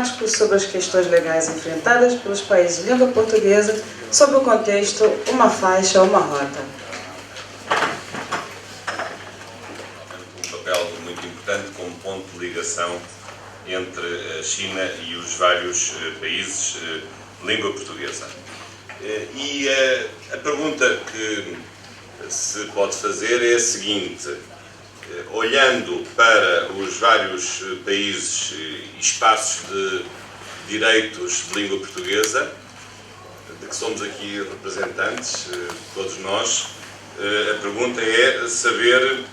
temático sobre as questões legais enfrentadas pelos países de língua portuguesa sob o contexto Uma Faixa, Uma Rota. Um papel muito importante como ponto de ligação entre a China e os vários países de língua portuguesa. E a pergunta que se pode fazer é a seguinte: olhando para os vários países e espaços de direitos de língua portuguesa, de que somos aqui representantes, todos nós, a pergunta é saber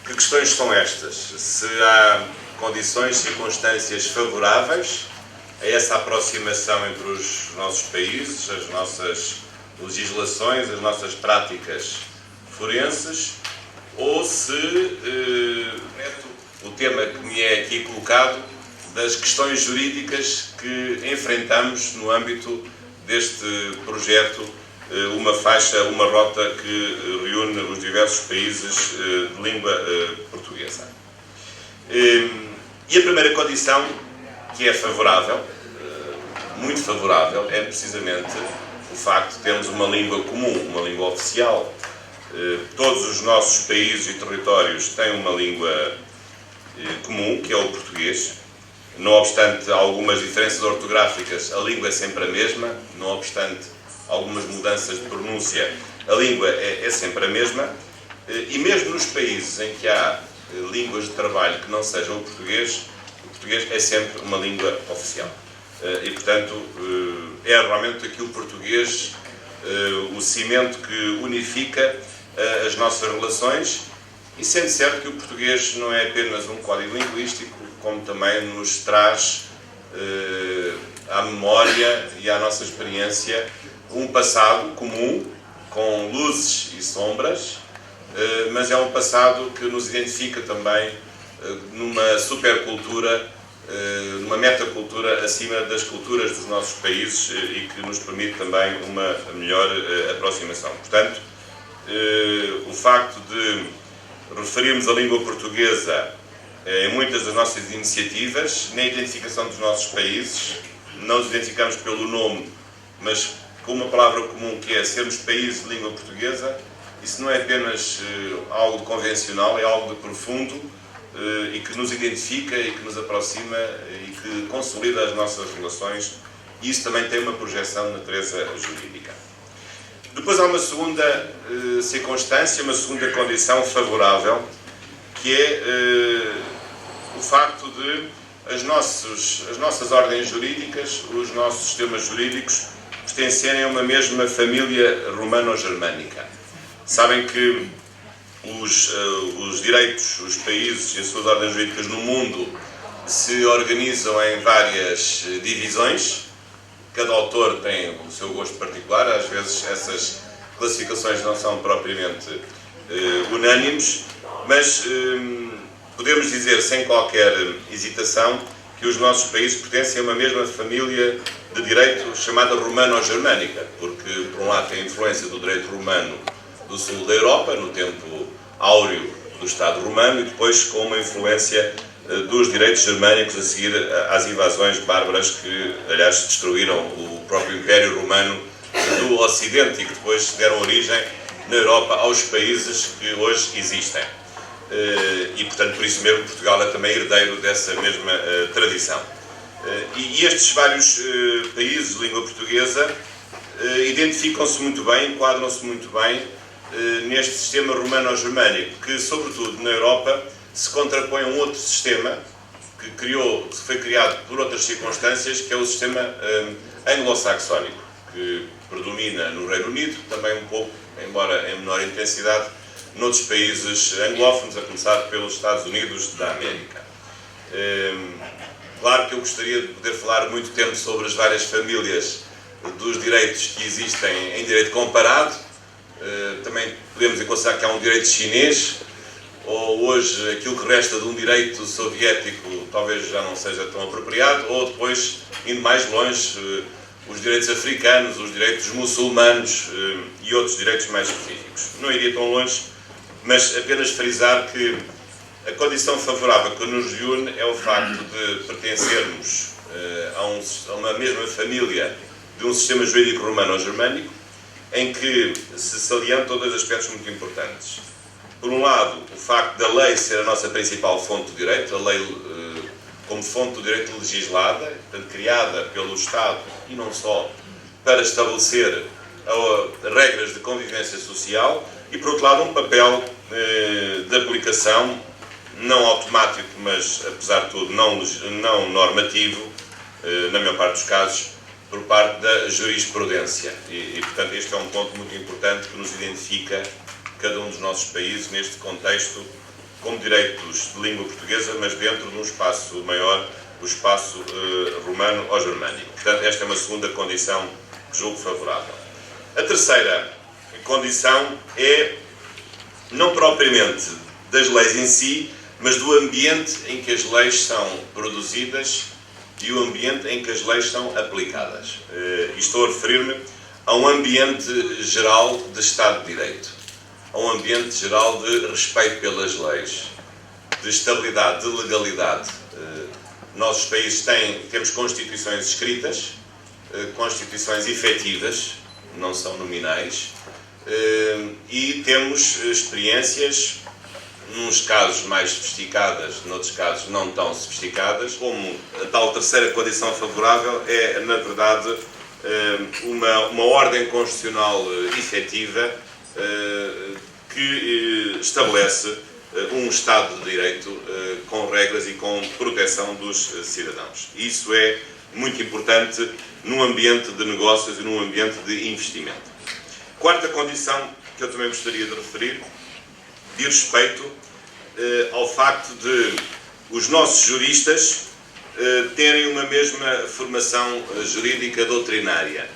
que questões são estas. Se há condições, circunstâncias favoráveis a essa aproximação entre os nossos países, as nossas legislações, as nossas práticas forenses, ou se o tema que me é aqui colocado das questões jurídicas que enfrentamos no âmbito deste projeto Uma Faixa, Uma Rota, que reúne os diversos países de língua portuguesa. E a primeira condição, que é favorável, muito favorável, é precisamente o facto de termos uma língua comum, uma língua oficial. Todos os nossos países e territórios têm uma língua comum, que é o português. Não obstante algumas diferenças ortográficas, a língua é sempre a mesma. Não obstante algumas mudanças de pronúncia, a língua é sempre a mesma. E mesmo nos países em que há línguas de trabalho que não sejam o português é sempre uma língua oficial. E, portanto, é realmente aqui o português o cimento que unifica as nossas relações, e sendo certo que o português não é apenas um código linguístico, como também nos traz à memória e à nossa experiência um passado comum, com luzes e sombras, mas é um passado que nos identifica também numa supercultura, numa metacultura acima das culturas dos nossos países, e que nos permite também uma melhor aproximação. Portanto, o facto de referirmos a língua portuguesa em muitas das nossas iniciativas, na identificação dos nossos países, não nos identificamos pelo nome, mas com uma palavra comum, que é sermos países de língua portuguesa. Isso não é apenas algo convencional, é algo de profundo e que nos identifica e que nos aproxima e que consolida as nossas relações, e isso também tem uma projeção de natureza jurídica. Depois há uma segunda circunstância, uma segunda condição favorável, que é o facto de as nossas ordens jurídicas, os nossos sistemas jurídicos, pertencerem a uma mesma família romano-germânica. Sabem que os direitos, os países e as suas ordens jurídicas no mundo se organizam em várias divisões. Cada autor tem o seu gosto particular, às vezes essas classificações não são propriamente unânimes, mas podemos dizer sem qualquer hesitação que os nossos países pertencem a uma mesma família de direito chamada romano-germânica, porque por um lado tem a influência do direito romano do sul da Europa, no tempo áureo do Estado romano, e depois com uma influência dos direitos germânicos a seguir às invasões bárbaras que, aliás, destruíram o próprio Império Romano do Ocidente e que depois deram origem na Europa aos países que hoje existem. E, portanto, por isso mesmo, Portugal é também herdeiro dessa mesma tradição. E estes vários países de língua portuguesa identificam-se muito bem, enquadram-se muito bem neste sistema romano-germânico, que, sobretudo na Europa, se contrapõe a um outro sistema que foi criado por outras circunstâncias, que é o sistema anglo-saxónico, que predomina no Reino Unido, também um pouco, embora em menor intensidade, noutros países anglófonos, a começar pelos Estados Unidos da América. Claro que eu gostaria de poder falar muito tempo sobre as várias famílias dos direitos que existem em direito comparado. Também podemos considerar que há um direito chinês, ou hoje aquilo que resta de um direito soviético talvez já não seja tão apropriado, ou depois, indo mais longe, os direitos africanos, os direitos muçulmanos e outros direitos mais específicos. Não iria tão longe, mas apenas frisar que A condição favorável que nos reúne é o facto de pertencermos a uma mesma família de um sistema jurídico romano ou germânico, em que se salientam dois aspectos muito importantes. Por um lado, o facto da lei ser a nossa principal fonte de direito, a lei como fonte do direito legislada, portanto, criada pelo Estado e não só, para estabelecer regras de convivência social, e por outro lado um papel de aplicação não automático, mas apesar de tudo não normativo, na maior parte dos casos, por parte da jurisprudência. E portanto este é um ponto muito importante que nos identifica cada um dos nossos países neste contexto como direitos de língua portuguesa, mas dentro de um espaço maior, o espaço romano ou germânico. Portanto, esta é uma segunda condição que julgo favorável. A terceira condição é, não propriamente das leis em si, mas do ambiente em que as leis são produzidas e o ambiente em que as leis são aplicadas. E estou a referir-me a um ambiente geral de Estado de Direito, a um ambiente geral de respeito pelas leis, de estabilidade, de legalidade. Nossos países temos constituições escritas, constituições efetivas, não são nominais, e temos experiências, nos casos mais sofisticadas, noutros casos não tão sofisticadas, como a tal terceira condição favorável é, na verdade, uma ordem constitucional efetiva que estabelece um Estado de Direito com regras e com proteção dos cidadãos. Isso é muito importante num ambiente de negócios e num ambiente de investimento. Quarta condição que eu também gostaria de referir diz respeito ao facto de os nossos juristas terem uma mesma formação jurídica doutrinária.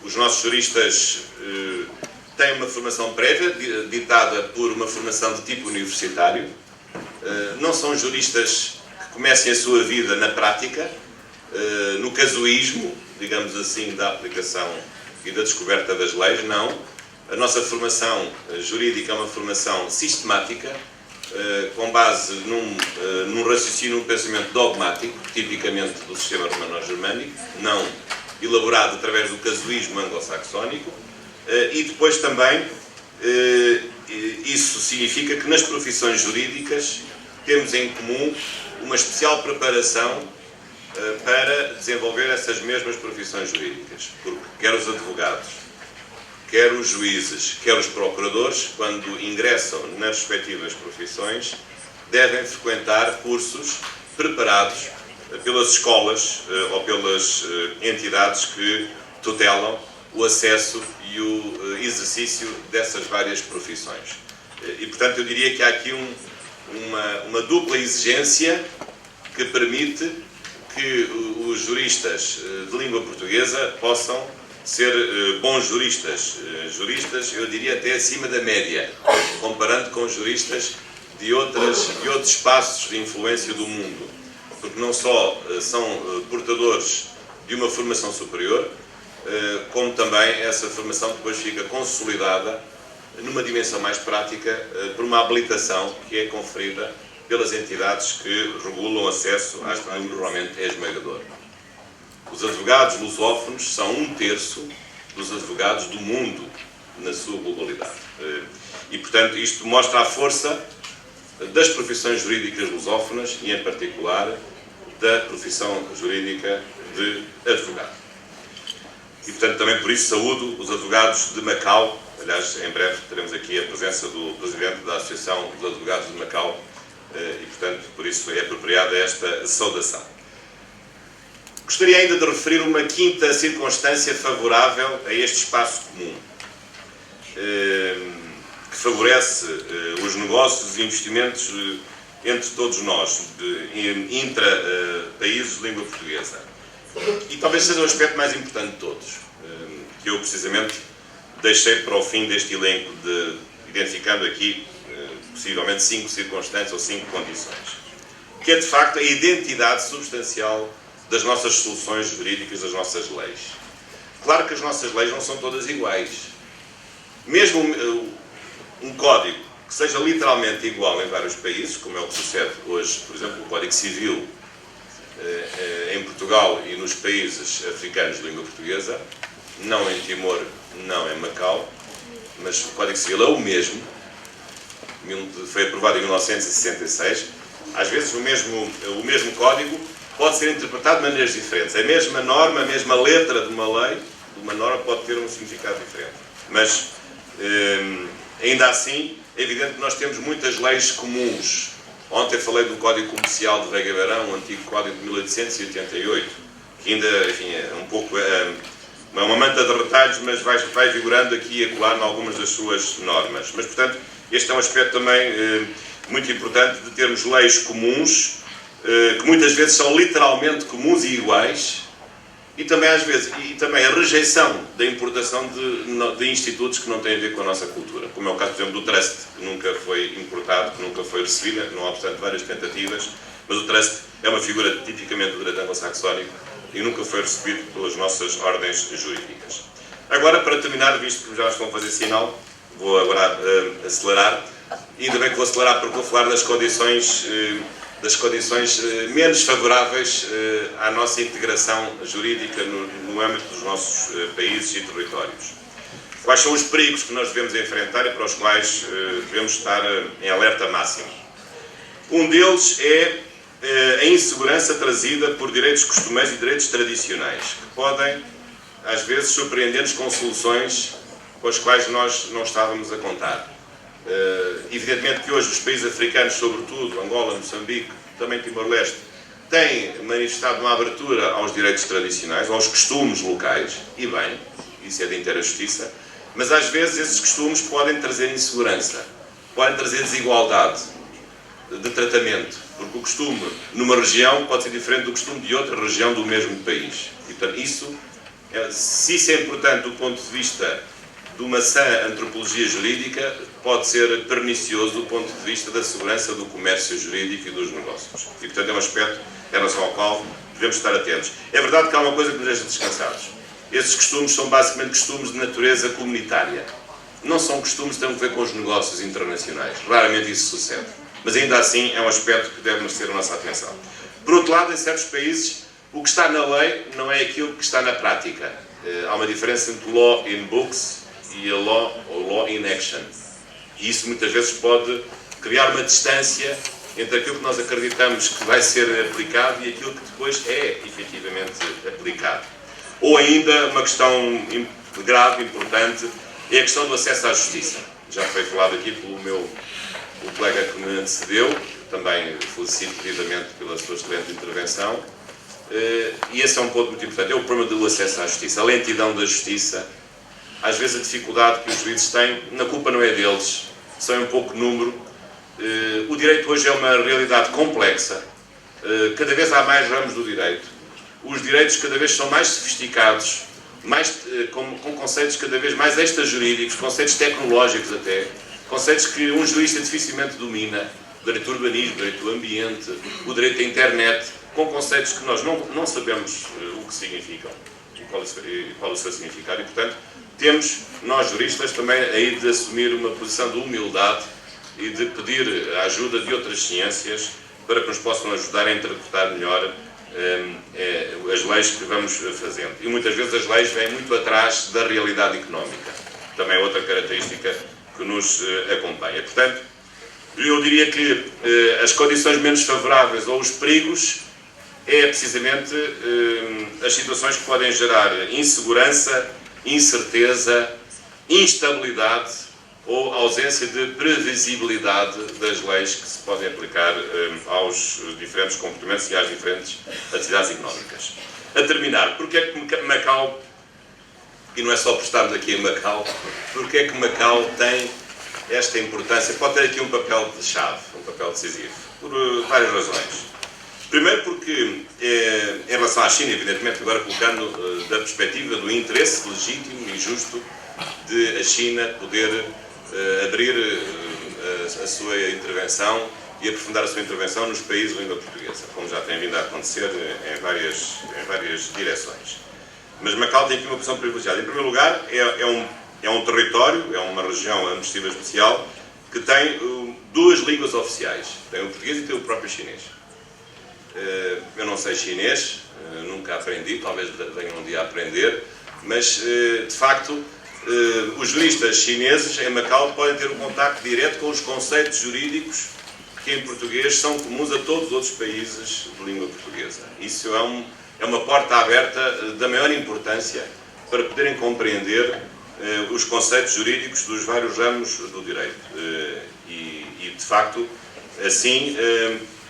Os nossos juristas têm uma formação prévia, ditada por uma formação de tipo universitário. Não são juristas que comecem a sua vida na prática, no casuísmo, digamos assim, da aplicação e da descoberta das leis, não. A nossa formação jurídica é uma formação sistemática, com base num raciocínio, num pensamento dogmático, tipicamente do sistema romano-germânico, não elaborado através do casuísmo anglo-saxónico, e depois também isso significa que nas profissões jurídicas temos em comum uma especial preparação para desenvolver essas mesmas profissões jurídicas, porque quer os advogados, quer os juízes, quer os procuradores, quando ingressam nas respectivas profissões, devem frequentar cursos preparados pelas escolas ou pelas entidades que tutelam o acesso e o exercício dessas várias profissões. E, portanto, eu diria que há aqui uma dupla exigência que permite que os juristas de língua portuguesa possam ser bons juristas, eu diria até acima da média, comparando com juristas de outros espaços de influência do mundo, porque não só são portadores de uma formação superior, como também essa formação depois fica consolidada numa dimensão mais prática por uma habilitação que é conferida pelas entidades que regulam o acesso às que normalmente é esmagador. Os advogados lusófonos são 1/3 dos advogados do mundo na sua globalidade. E, portanto, isto mostra a força das profissões jurídicas lusófonas e, em particular, da profissão jurídica de advogado. E, portanto, também por isso saúdo os advogados de Macau. Aliás, em breve teremos aqui a presença do Presidente da Associação dos Advogados de Macau e, portanto, por isso é apropriada esta saudação. Gostaria ainda de referir uma quinta circunstância favorável a este espaço comum, que favorece os negócios e investimentos entre todos nós, intra-países de língua portuguesa. E talvez seja o aspecto mais importante de todos, que eu precisamente deixei para o fim deste elenco, identificando aqui possivelmente 5 circunstâncias ou 5 condições, que é de facto a identidade substancial das nossas soluções jurídicas, das nossas leis. Claro que as nossas leis não são todas iguais. Mesmo um código que seja literalmente igual em vários países, como é o que sucede hoje, por exemplo, o Código Civil em Portugal e nos países africanos de língua portuguesa, não em Timor, não em Macau, mas o Código Civil é o mesmo, foi aprovado em 1966. Às vezes o mesmo código pode ser interpretado de maneiras diferentes. A mesma norma, a mesma letra de uma lei, de uma norma, pode ter um significado diferente. Mas, ainda assim, é evidente que nós temos muitas leis comuns. Ontem falei do Código Comercial de Veiga Beirão, o antigo Código de 1888, que ainda, enfim, é um pouco... é uma manta de retalhos, mas vai vigorando aqui e acolá em algumas das suas normas. Mas, portanto, este é um aspecto também muito importante de termos leis comuns, que muitas vezes são literalmente comuns e iguais, e também às vezes a rejeição da importação de institutos que não têm a ver com a nossa cultura, como é o caso, por exemplo, do Trust, que nunca foi importado, que nunca foi recebido, não obstante várias tentativas, mas o Trust é uma figura tipicamente do direito anglo-saxónico e nunca foi recebido pelas nossas ordens jurídicas. Agora, para terminar, visto que já estão a fazer sinal, vou agora acelerar, e ainda bem que vou acelerar porque vou falar das condições menos favoráveis à nossa integração jurídica no âmbito dos nossos países e territórios. Quais são os perigos que nós devemos enfrentar e para os quais devemos estar em alerta máximo? Um deles é a insegurança trazida por direitos costumeiros e direitos tradicionais, que podem, às vezes, surpreender-nos com soluções com as quais nós não estávamos a contar. Evidentemente que hoje os países africanos, sobretudo Angola, Moçambique, também Timor-Leste, têm manifestado uma abertura aos direitos tradicionais, aos costumes locais, e bem, isso é de inteira justiça, mas às vezes esses costumes podem trazer insegurança, podem trazer desigualdade de tratamento, porque o costume numa região pode ser diferente do costume de outra região do mesmo país. E, portanto, se isso é importante do ponto de vista de uma sã antropologia jurídica, pode ser pernicioso do ponto de vista da segurança do comércio jurídico e dos negócios. E, portanto, é um aspecto em relação ao qual devemos estar atentos. É verdade que há uma coisa que nos deixa descansados. Esses costumes são basicamente costumes de natureza comunitária. Não são costumes que têm a ver com os negócios internacionais. Raramente isso sucede. Mas ainda assim é um aspecto que deve merecer a nossa atenção. Por outro lado, em certos países, o que está na lei não é aquilo que está na prática. Há uma diferença entre law in books e a law in action. E isso muitas vezes pode criar uma distância entre aquilo que nós acreditamos que vai ser aplicado e aquilo que depois é efetivamente aplicado. Ou ainda, uma questão grave, importante, é a questão do acesso à justiça. Já foi falado aqui pelo o colega que me antecedeu, também felicito devidamente pela sua excelente intervenção, e esse é um ponto muito importante, é o problema do acesso à justiça, a lentidão da justiça, às vezes a dificuldade que os juízes têm, na culpa não é deles, são um pouco número. O direito hoje é uma realidade complexa, cada vez há mais ramos do direito, os direitos cada vez são mais sofisticados, com conceitos cada vez mais extrajurídicos, conceitos tecnológicos até, conceitos que um jurista dificilmente domina, o direito do urbanismo, o direito do ambiente, o direito da internet, com conceitos que nós não sabemos o que significam e qual o seu significado, e portanto temos, nós juristas, também aí de assumir uma posição de humildade e de pedir a ajuda de outras ciências para que nos possam ajudar a interpretar melhor as leis que vamos fazendo. E muitas vezes as leis vêm muito atrás da realidade económica, também é outra característica que nos acompanha. Portanto, eu diria que as condições menos favoráveis ou os perigos é precisamente as situações que podem gerar insegurança, incerteza, instabilidade ou ausência de previsibilidade das leis que se podem aplicar aos diferentes comportamentos e às diferentes atividades económicas. A terminar, porque é que Macau, e não é só por estarmos aqui em Macau, porque é que Macau tem esta importância, pode ter aqui um papel de chave, um papel decisivo, por várias razões. Primeiro porque, em relação à China, evidentemente agora colocando da perspectiva do interesse legítimo e justo de a China poder abrir a sua intervenção e aprofundar a sua intervenção nos países de língua portuguesa, como já tem vindo a acontecer em várias direções. Mas Macau tem aqui uma posição privilegiada. Em primeiro lugar, é um território, é uma região administrativa especial que tem duas línguas oficiais. Tem o português e tem o próprio chinês. Eu não sei chinês, nunca aprendi, talvez venha um dia a aprender, mas, de facto, os juristas chineses em Macau podem ter um contacto direto com os conceitos jurídicos que em português são comuns a todos os outros países de língua portuguesa. Isso é uma porta aberta da maior importância para poderem compreender os conceitos jurídicos dos vários ramos do direito. E de facto, assim,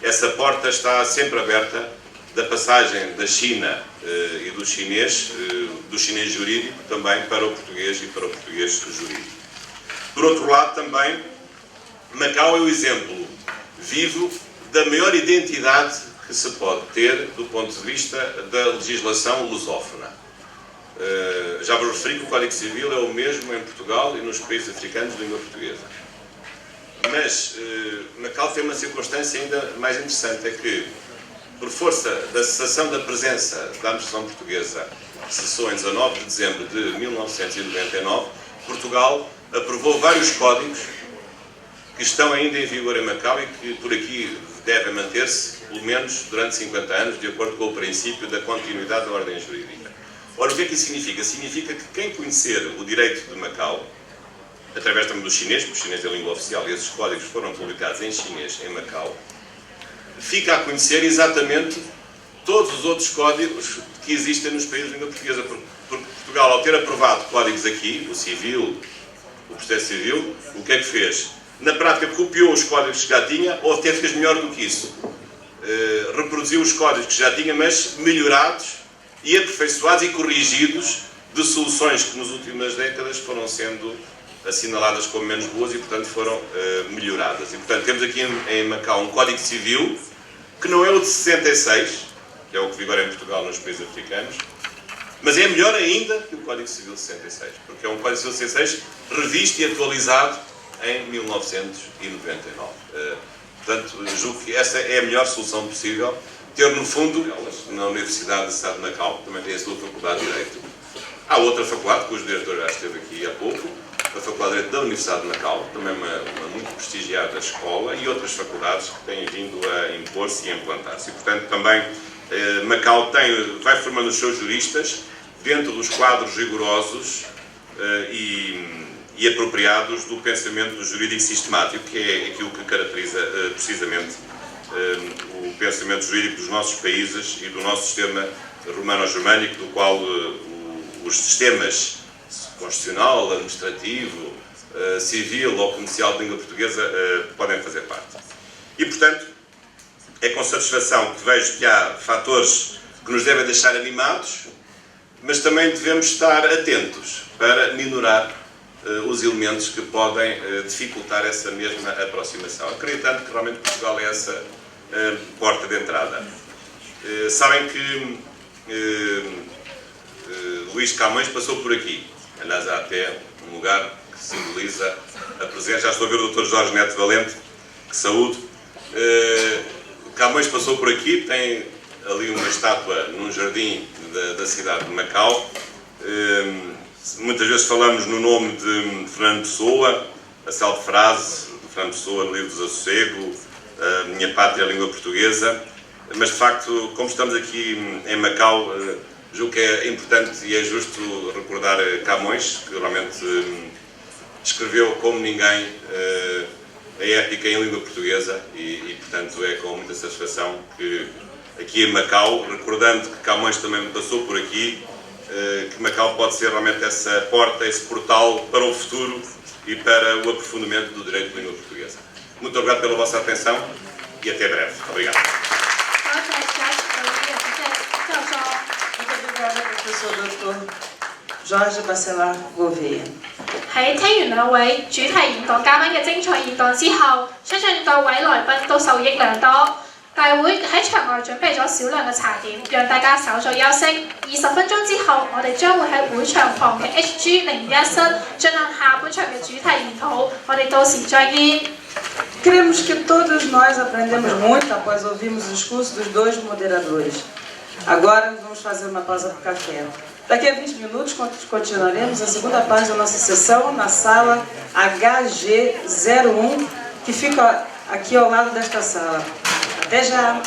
essa porta está sempre aberta da passagem da China e do chinês jurídico também para o português e para o português jurídico. Por outro lado, também, Macau é o exemplo vivo da maior identidade que se pode ter do ponto de vista da legislação lusófona. Já vos referi que o Código Civil é o mesmo em Portugal e nos países africanos de língua portuguesa. Mas Macau tem uma circunstância ainda mais interessante, é que, por força da cessação da presença da administração portuguesa, que cessou em 19 de dezembro de 1999, Portugal aprovou vários códigos que estão ainda em vigor em Macau e que por aqui devem manter-se, pelo menos durante 50 anos, de acordo com o princípio da continuidade da ordem jurídica. Ora, o que é que isso significa? Significa que quem conhecer o direito de Macau, através também do chinês, porque o chinês é a língua oficial e esses códigos foram publicados em chinês em Macau, fica a conhecer exatamente todos os outros códigos que existem nos países de língua portuguesa. Porque Portugal, ao ter aprovado códigos aqui, o civil, o processo civil, o que é que fez? Na prática, copiou os códigos que já tinha, ou até fez melhor do que isso. Reproduziu os códigos que já tinha, mas melhorados e aperfeiçoados e corrigidos de soluções que nas últimas décadas foram sendo assinaladas como menos boas e, portanto, foram melhoradas. E, portanto, temos aqui em Macau um Código Civil que não é o de 66, que é o que vigora em Portugal nos países africanos, mas é melhor ainda que o Código Civil de 66, porque é um Código Civil de 66 revisto e atualizado em 1999. Portanto, julgo que essa é a melhor solução possível. Ter, no fundo, na Universidade do Estado de Macau, também tem a sua Faculdade de Direito. Há outra faculdade, cujo diretor já esteve aqui há pouco, a Faculdade de Direito da Universidade de Macau, também uma muito prestigiada escola, e outras faculdades que têm vindo a impor-se e a implantar-se. E, portanto, também Macau vai formando os seus juristas dentro dos quadros rigorosos e apropriados do pensamento jurídico sistemático, que é aquilo que caracteriza precisamente o pensamento jurídico dos nossos países e do nosso sistema romano-germânico, do qual os sistemas constitucional, administrativo, civil ou comercial de língua portuguesa podem fazer parte. E, portanto, é com satisfação que vejo que há fatores que nos devem deixar animados, mas também devemos estar atentos para minorar os elementos que podem dificultar essa mesma aproximação, acreditando que realmente Portugal é essa porta de entrada. Sabem que Luís de Camões passou por aqui. Aliás, há até um lugar que simboliza a presença. Já estou a ver o Dr. Jorge Neto Valente, que saúde. Camões passou por aqui, tem ali uma estátua num jardim da cidade de Macau. Muitas vezes falamos no nome de Fernando Pessoa, a célebre frase de Fernando Pessoa no livro do Desassossego, a minha pátria é a língua portuguesa, mas de facto, como estamos aqui em Macau, julgo que é importante e é justo recordar Camões, que realmente escreveu como ninguém a épica em língua portuguesa e portanto é com muita satisfação que aqui em Macau, recordando que Camões também passou por aqui, que Macau pode ser realmente essa porta, esse portal para o futuro e para o aprofundamento do direito de língua portuguesa. Muito obrigado pela vossa atenção e até breve. Obrigado. Professor Dr. Jorge Bacelar Gouveia. 喺聽完兩位主題演講嘉賓嘅精彩演講之後，相信各位來賓都受益良多。大會喺場外準備咗少量嘅茶點，讓大家稍作休息。20分鐘之後，我哋將會喺會場旁嘅 HG01 室進行下半場嘅主題研討。我哋到時再見。Cremos que todos nós aprendemos muito após ouvirmos o discurso dos dois moderadores. Agora vamos fazer uma pausa para o café. Daqui a 20 minutos continuaremos a segunda parte da nossa sessão na sala HG01, que fica aqui ao lado desta sala. Até já!